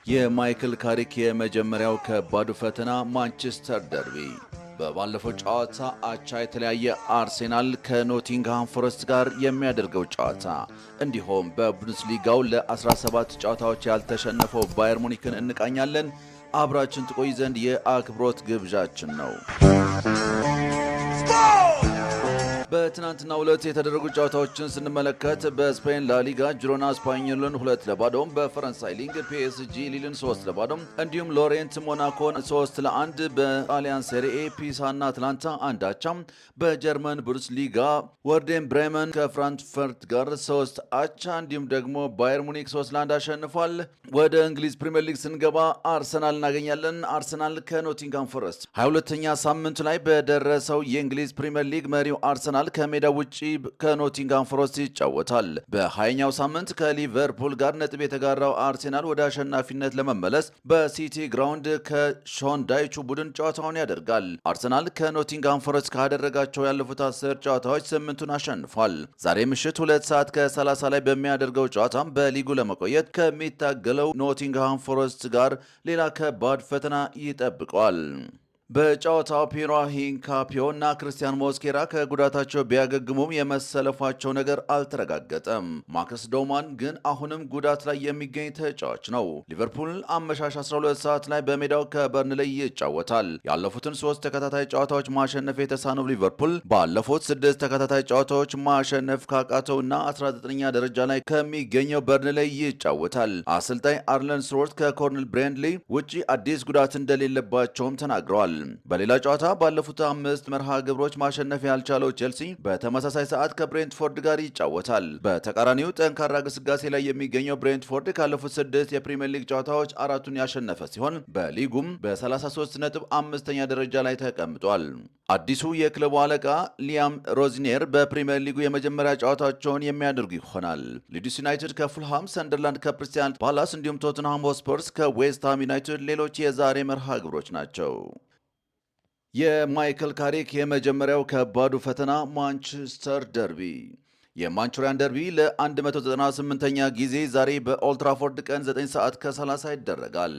የማይክል ካሪክ የመጀመሪያው ከባዱ ፈተና ማንቸስተር ደርቢ። በባለፈው ጨዋታ አቻ የተለያየ አርሴናል ከኖቲንግሃም ፎረስት ጋር የሚያደርገው ጨዋታ እንዲሁም በቡንደስሊጋው ለ17 ጨዋታዎች ያልተሸነፈው ባየር ሙኒክን እንቃኛለን። አብራችን ትቆይ ዘንድ የአክብሮት ግብዣችን ነው። በትናንትናው ዕለት የተደረጉ ጨዋታዎችን ስንመለከት በስፔን ላሊጋ ጂሮና ስፓኞልን 2-0፣ በፈረንሳይ ሊግ ፒኤስጂ ሊልን 3-0፣ እንዲሁም ሎሬንት ሞናኮን 3-1፣ በጣሊያን ሴሪኤ ፒሳና አትላንታ 1-1፣ በጀርመን ቡንደስሊጋ ወርዴን ብሬመን ከፍራንክፈርት ጋር 3-1፣ እንዲሁም ደግሞ ባየር ሙኒክ 3-1 አሸንፏል። ወደ እንግሊዝ ፕሪምየር ሊግ ስንገባ አርሰናል እናገኛለን። አርሰናል ከኖቲንግሃም ፎረስት 22ኛ ሳምንቱ ላይ በደረሰው የእንግሊዝ ፕሪምየር ሊግ መሪው አርሰናል ከሜዳ ውጪ ከኖቲንግሃም ፎረስት ይጫወታል። በ20ኛው ሳምንት ከሊቨርፑል ጋር ነጥብ የተጋራው አርሴናል ወደ አሸናፊነት ለመመለስ በሲቲ ግራውንድ ከሾን ዳይቹ ቡድን ጨዋታውን ያደርጋል። አርሰናል ከኖቲንግሃም ፎረስት ካደረጋቸው ያለፉት 10 ጨዋታዎች 8ቱን አሸንፏል። ዛሬ ምሽት 2 ሰዓት ከ30 ላይ በሚያደርገው ጨዋታም በሊጉ ለመቆየት ከሚታገለው ኖቲንግሃም ፎረስት ጋር ሌላ ከባድ ፈተና ይጠብቀዋል። በጨዋታው ፒሮ ሂንካፒዮ እና ክርስቲያን ሞስኬራ ከጉዳታቸው ቢያገግሙም የመሰለፋቸው ነገር አልተረጋገጠም። ማክስ ዶማን ግን አሁንም ጉዳት ላይ የሚገኝ ተጫዋች ነው። ሊቨርፑል አመሻሽ 12 ሰዓት ላይ በሜዳው ከበርንሌይ ይጫወታል። ያለፉትን 3 ተከታታይ ጨዋታዎች ማሸነፍ የተሳነው ሊቨርፑል ባለፉት 6 ተከታታይ ጨዋታዎች ማሸነፍ ካቃተው እና 19ኛ ደረጃ ላይ ከሚገኘው በርንሌይ ይጫወታል። አሰልጣኝ አርለን ስሎት ከኮርኔል ብሬንድሊ ውጪ አዲስ ጉዳት እንደሌለባቸውም ተናግረዋል። በሌላ ጨዋታ ባለፉት 5 መርሃ ግብሮች ማሸነፍ ያልቻለው ቼልሲ በተመሳሳይ ሰዓት ከብሬንትፎርድ ጋር ይጫወታል። በተቃራኒው ጠንካራ ግስጋሴ ላይ የሚገኘው ብሬንትፎርድ ካለፉት 6 የፕሪሚየር ሊግ ጨዋታዎች 4ቱን ያሸነፈ ሲሆን በሊጉም በ33 ነጥብ 5ኛ ደረጃ ላይ ተቀምጧል። አዲሱ የክለቡ አለቃ ሊያም ሮዝኒየር በፕሪሚየር ሊጉ የመጀመሪያ ጨዋታቸውን የሚያደርጉ ይሆናል። ሊድስ ዩናይትድ ከፉልሃም፣ ሰንደርላንድ ከክሪስታል ፓላስ እንዲሁም ቶተንሃም ሆትስፐርስ ከዌስትሃም ዩናይትድ ሌሎች የዛሬ መርሃ ግብሮች ናቸው። የማይክል ካሪክ የመጀመሪያው ከባዱ ፈተና ማንቸስተር ደርቢ። የማንቹሪያን ደርቢ ለ198ኛ ጊዜ ዛሬ በኦልትራፎርድ ቀን 9 ሰዓት ከ30 ይደረጋል።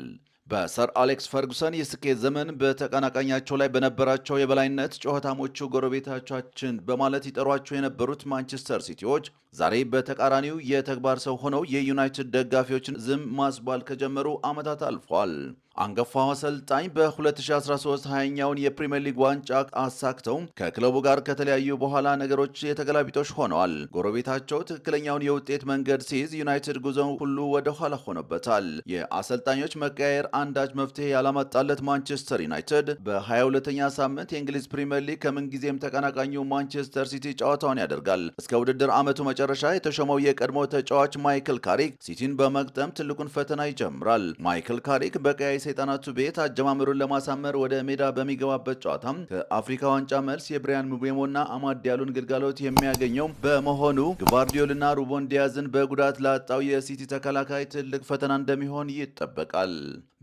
በሰር አሌክስ ፈርጉሰን የስኬት ዘመን በተቀናቃኛቸው ላይ በነበራቸው የበላይነት ጨዋታሞቹ ጎረቤቶቻችን በማለት ይጠሯቸው የነበሩት ማንቸስተር ሲቲዎች ዛሬ በተቃራኒው የተግባር ሰው ሆነው የዩናይትድ ደጋፊዎችን ዝም ማስባል ከጀመሩ ዓመታት አልፏል። አንጋፋው አሰልጣኝ በ2013 20ኛውን የፕሪሚየር ሊግ ዋንጫ አሳክተው ከክለቡ ጋር ከተለያዩ በኋላ ነገሮች የተገላቢጦሽ ሆነዋል። ጎረቤታቸው ትክክለኛውን የውጤት መንገድ ሲይዝ ዩናይትድ ጉዞው ሁሉ ወደ ኋላ ሆኖበታል። የአሰልጣኞች መቀያየር አንዳች መፍትሄ ያላመጣለት ማንቸስተር ዩናይትድ በ22ኛ ሳምንት የእንግሊዝ ፕሪሚየር ሊግ ከምንጊዜም ተቀናቃኙ ማንቸስተር ሲቲ ጨዋታውን ያደርጋል። እስከ ውድድር ዓመቱ መጨረሻ የተሾመው የቀድሞ ተጫዋች ማይክል ካሪክ ሲቲን በመግጠም ትልቁን ፈተና ይጀምራል። ማይክል ካሪክ በቀያይ ሰይጣናቱ ቤት አጀማመሩን ለማሳመር ወደ ሜዳ በሚገባበት ጨዋታም ከአፍሪካ ዋንጫ መልስ የብሪያን ምቤሞና አማድ ዲያሎን ግልጋሎት የሚያገኘው በመሆኑ ግቫርዲዮልና ሩበን ዲያዝን በጉዳት ላጣው የሲቲ ተከላካይ ትልቅ ፈተና እንደሚሆን ይጠበቃል።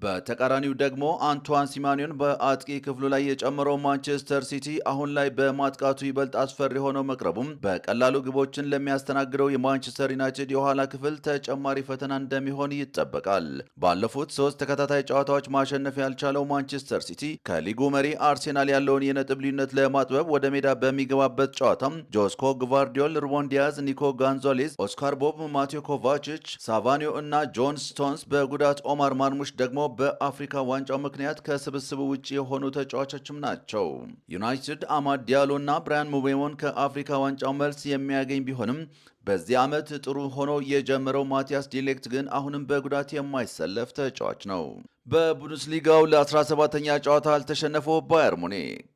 በተቃራኒው ደግሞ አንቷን ሲማኒዮን በአጥቂ ክፍሉ ላይ የጨመረው ማንቸስተር ሲቲ አሁን ላይ በማጥቃቱ ይበልጥ አስፈሪ ሆነው መቅረቡም በቀላሉ ግቦችን ለሚያስተናግደው የማንቸስተር ዩናይትድ የኋላ ክፍል ተጨማሪ ፈተና እንደሚሆን ይጠበቃል። ባለፉት 3 ተከታታይ ጨዋታዎች ማሸነፍ ያልቻለው ማንቸስተር ሲቲ ከሊጉ መሪ አርሴናል ያለውን የነጥብ ልዩነት ለማጥበብ ወደ ሜዳ በሚገባበት ጨዋታም ጆስኮ ግቫርዲዮል፣ ሩበን ዲያዝ፣ ኒኮ ጋንዛሌዝ፣ ኦስካር ቦብ፣ ማቴዮ ኮቫችች፣ ሳቫኒዮ እና ጆን ስቶንስ በጉዳት ኦማር ማርሙሽ ደግሞ በአፍሪካ ዋንጫው ምክንያት ከስብስቡ ውጭ የሆኑ ተጫዋቾችም ናቸው። ዩናይትድ አማድ ዲያሎ እና ብራያን ሙቤሞን ከአፍሪካ ዋንጫው መልስ የሚያገኝ ቢሆንም በዚህ ዓመት ጥሩ ሆኖ የጀመረው ማቲያስ ዲሌክት ግን አሁንም በጉዳት የማይሰለፍ ተጫዋች ነው። በቡንደስሊጋው ለ17ኛ ጨዋታ አልተሸነፈው ባየር ሙኒክ።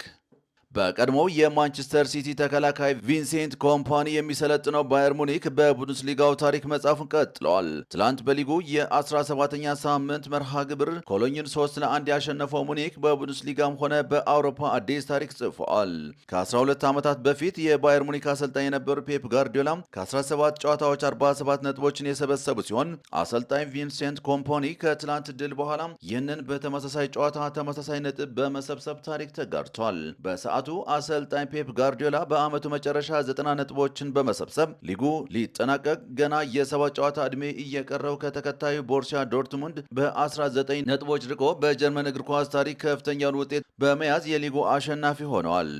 በቀድሞው የማንቸስተር ሲቲ ተከላካይ ቪንሴንት ኮምፓኒ የሚሰለጥነው ባየር ሙኒክ በቡንደስሊጋው ታሪክ መጻፉን ቀጥለዋል። ትላንት በሊጉ የ17ኛ ሳምንት መርሃ ግብር ኮሎኝን 3-1 ያሸነፈው ሙኒክ በቡንደስሊጋም ሆነ በአውሮፓ አዲስ ታሪክ ጽፏል። ከ12 ዓመታት በፊት የባየር ሙኒክ አሰልጣኝ የነበሩ ፔፕ ጋርዲዮላ ከ17 ጨዋታዎች 47 ነጥቦችን የሰበሰቡ ሲሆን አሰልጣኝ ቪንሴንት ኮምፓኒ ከትላንት ድል በኋላ ይህንን በተመሳሳይ ጨዋታ ተመሳሳይ ነጥብ በመሰብሰብ ታሪክ ተጋርቷል። በሰዓቱ ወጣቱ አሰልጣኝ ፔፕ ጋርዲዮላ በዓመቱ መጨረሻ 90 ነጥቦችን በመሰብሰብ ሊጉ ሊጠናቀቅ ገና የ7 ጨዋታ ዕድሜ እየቀረው ከተከታዩ ቦሩሲያ ዶርትሙንድ በ19 ነጥቦች ርቆ በጀርመን እግር ኳስ ታሪክ ከፍተኛውን ውጤት በመያዝ የሊጉ አሸናፊ ሆነዋል።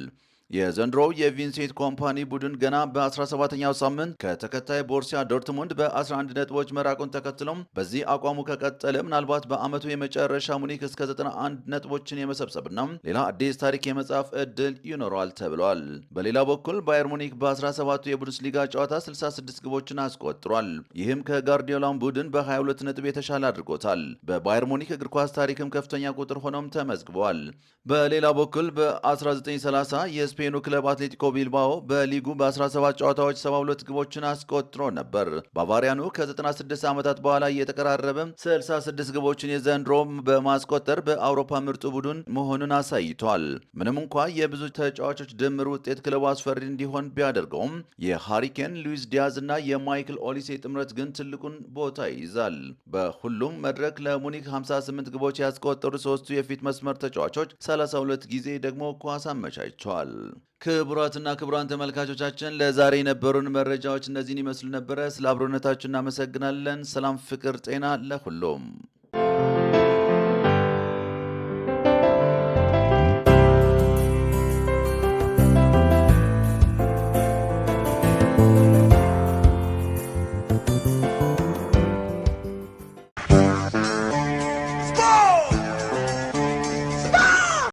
የዘንድሮው የቪንሴንት ኮምፓኒ ቡድን ገና በ17ኛው ሳምንት ከተከታይ ቦሩሲያ ዶርትሙንድ በ11 ነጥቦች መራቁን ተከትሎም በዚህ አቋሙ ከቀጠለ ምናልባት በዓመቱ የመጨረሻ ሙኒክ እስከ 91 ነጥቦችን የመሰብሰብና ሌላ አዲስ ታሪክ የመጻፍ ዕድል ይኖረዋል ተብሏል። በሌላ በኩል ባየር ሙኒክ በ17ቱ የቡንደስሊጋ ጨዋታ 66 ግቦችን አስቆጥሯል። ይህም ከጋርዲዮላን ቡድን በ22 ነጥብ የተሻለ አድርጎታል። በባየር ሙኒክ እግር ኳስ ታሪክም ከፍተኛ ቁጥር ሆኖም ተመዝግቧል። በሌላ በኩል በ1930 የስፔኑ ክለብ አትሌቲኮ ቢልባኦ በሊጉ በ17 ጨዋታዎች 72 ግቦችን አስቆጥሮ ነበር። ባቫሪያኑ ከ96 ዓመታት በኋላ እየተቀራረበ 66 ግቦችን የዘንድሮ በማስቆጠር በአውሮፓ ምርጡ ቡድን መሆኑን አሳይቷል። ምንም እንኳ የብዙ ተጫዋቾች ድምር ውጤት ክለቡ አስፈሪ እንዲሆን ቢያደርገውም የሃሪኬን፣ ሉዊስ ዲያዝ እና የማይክል ኦሊሴ ጥምረት ግን ትልቁን ቦታ ይይዛል። በሁሉም መድረክ ለሙኒክ 58 ግቦች ያስቆጠሩ ሶስቱ የፊት መስመር ተጫዋቾች 32 ጊዜ ደግሞ ኳስ አመቻችተዋል። ክቡራትና ክቡራን ተመልካቾቻችን ለዛሬ የነበሩን መረጃዎች እነዚህን ይመስሉ ነበረ። ስለ አብሮነታችሁ እናመሰግናለን። ሰላም፣ ፍቅር፣ ጤና ለሁሉም